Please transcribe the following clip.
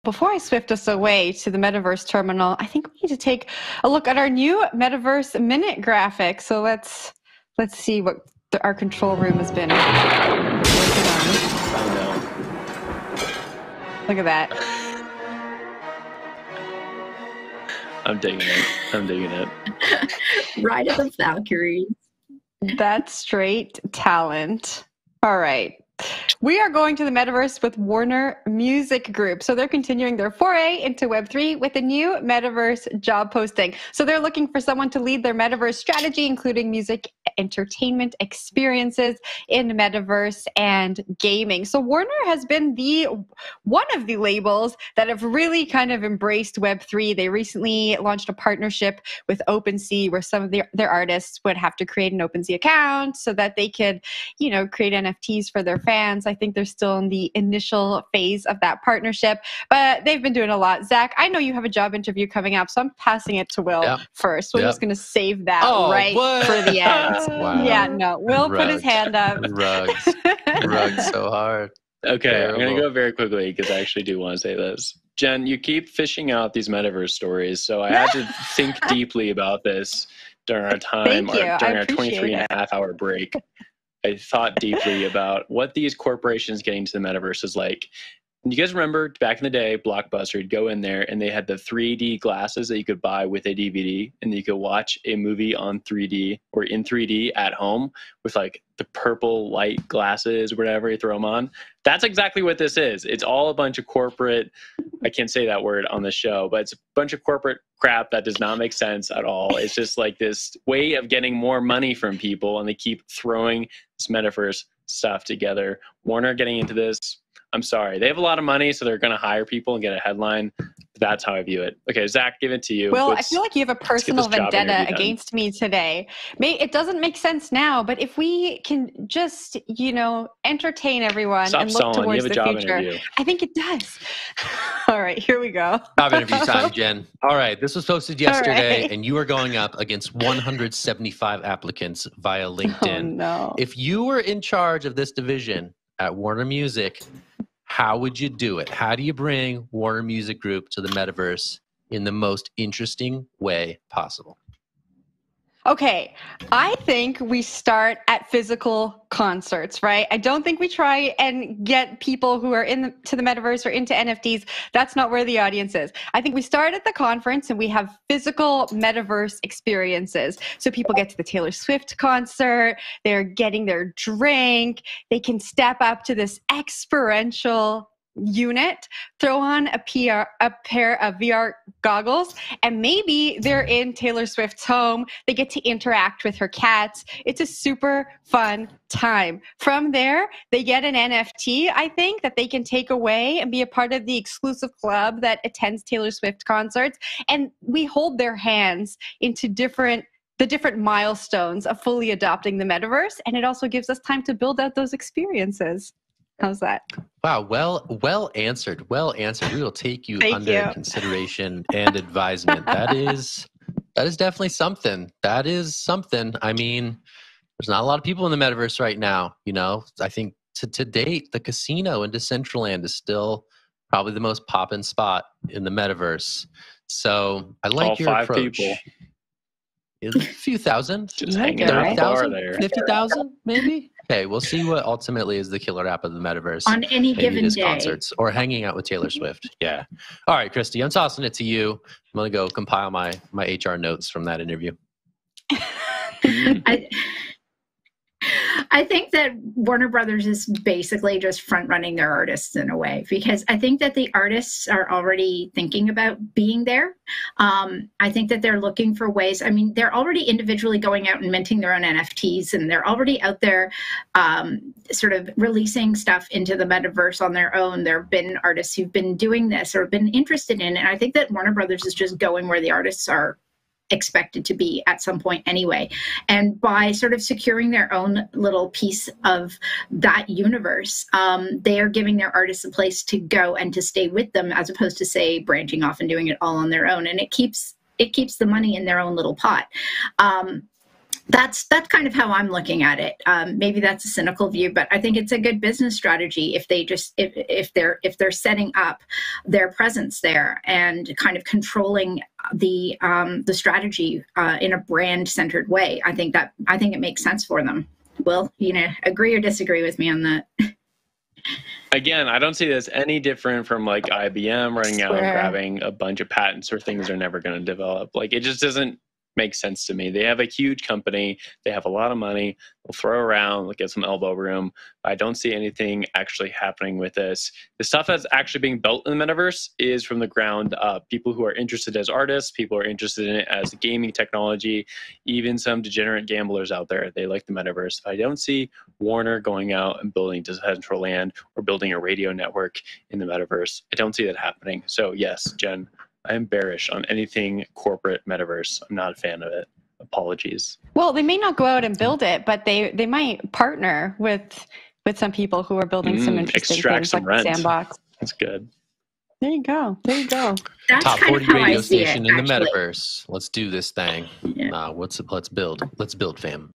before I swift us away to the Metaverse terminal, I think we need to take a look at our new Metaverse minute graphic. So let's see what our control room has been working on. I know. Look at that. I'm digging it. I'm digging it. Ride of the Valkyries. That's straight talent. All right. We are going to the Metaverse with Warner Music Group. So they're continuing their foray into Web3 with a new Metaverse job posting. So they're looking for someone to lead their Metaverse strategy, including music entertainment experiences in Metaverse and gaming. So Warner has been one of the labels that have really kind of embraced Web3. They recently launched a partnership with OpenSea where some of their artists would have to create an OpenSea account so that they could, create NFTs for their fans. I think they're still in the initial phase of that partnership, but they've been doing a lot. Zach, I know you have a job interview coming up, so I'm passing it to Will first. We're just going to save that for the end. Wow. Yeah, no. Will put his hand up. Rugs so hard. Okay, Terrible. I'm going to go very quickly because I actually do want to say this. Jen, you keep fishing out these Metaverse stories, so I had to think deeply about this during our time, during our 23 and a half hour break. I thought deeply about what these corporations getting to the Metaverse is like. And you guys remember back in the day, Blockbuster, you'd go in there and they had the 3D glasses that you could buy with a DVD, and you could watch a movie on 3D or in 3D at home with like the purple light glasses, whatever you throw them on. That's exactly what this is. It's all a bunch of corporate, I can't say that word on the show, but it's a bunch of corporate crap that does not make sense at all. It's just like this way of getting more money from people, and they keep throwing this Metaverse stuff together. Warner getting into this, I'm sorry. They have a lot of money, so they're going to hire people and get a headline. That's how I view it. Okay, Zach, give it to you. Well, I feel like you have a personal vendetta against me today. It doesn't make sense now, but if we can just, entertain everyone and look towards the future, I think it does. All right, here we go. Job interview time, Jen. All right, this was posted yesterday, and you are going up against 175 applicants via LinkedIn. Oh, no. If you were in charge of this division at Warner Music, how would you do it? How do you bring Warner Music Group to the Metaverse in the most interesting way possible? Okay, I think we start at physical concerts, right? I don't think we try and get people who are to the Metaverse or into NFTs. That's not where the audience is. I think we start at the conference and we have physical Metaverse experiences. So people get to the Taylor Swift concert, they're getting their drink, they can step up to this experiential unit, throw on a pair of VR goggles, and maybe they're in Taylor Swift's home. They get to interact with her cats. It's a super fun time. From there, they get an NFT, I think, that they can take away and be a part of the exclusive club that attends Taylor Swift concerts. And we hold their hands into the different milestones of fully adopting the Metaverse. And it also gives us time to build out those experiences. How's that? Wow, well answered. Well answered. We will take you under consideration and advisement. That is definitely something. That is something. I mean, there's not a lot of people in the Metaverse right now. I think to date, the casino in Decentraland is still probably the most poppin' spot in the Metaverse. So I like your approach. People. A few thousand, just hanging out at the bar there. 50,000 maybe. Okay, we'll see what ultimately is the killer app of the Metaverse on any given day. Concerts or hanging out with Taylor Swift. Yeah. All right, Christy, I'm tossing it to you. I'm gonna go compile my HR notes from that interview. I think that Warner Brothers is basically just front running their artists in a way, because I think that the artists are already thinking about being there. I think that they're looking for ways. I mean, they're already individually going out and minting their own NFTs, and they're already out there sort of releasing stuff into the Metaverse on their own. There have been artists who've been doing this or been interested in it. And I think that Warner Brothers is just going where the artists are expected to be at some point anyway. And by sort of securing their own little piece of that universe, they are giving their artists a place to go and to stay with them, as opposed to, say, branching off and doing it all on their own. And it keeps the money in their own little pot. That's kind of how I'm looking at it. Maybe that's a cynical view, but I think it's a good business strategy if they just if they're setting up their presence there and kind of controlling the strategy in a brand centered way. I think it makes sense for them. Will, agree or disagree with me on that? Again, I don't see this any different from like IBM running out and grabbing a bunch of patents or things they're never going to develop. Like, it just doesn't makes sense to me. They have a huge company. They have a lot of money. They'll throw around, get some elbow room. I don't see anything actually happening with this. The stuff that's actually being built in the metaverse is from the ground up. People who are interested as artists, people who are interested in it as gaming technology, even some degenerate gamblers out there, they like the metaverse. I don't see Warner going out and building Decentraland or building a radio network in the metaverse. I don't see that happening. So yes, Jen, I'm bearish on anything corporate metaverse. I'm not a fan of it. Apologies. Well, they may not go out and build it, but they might partner with some people who are building some interesting things some like rent. Sandbox. That's good. There you go. That's Top 40 radio station in the metaverse. Let's do this thing. Yeah. Let's build, fam.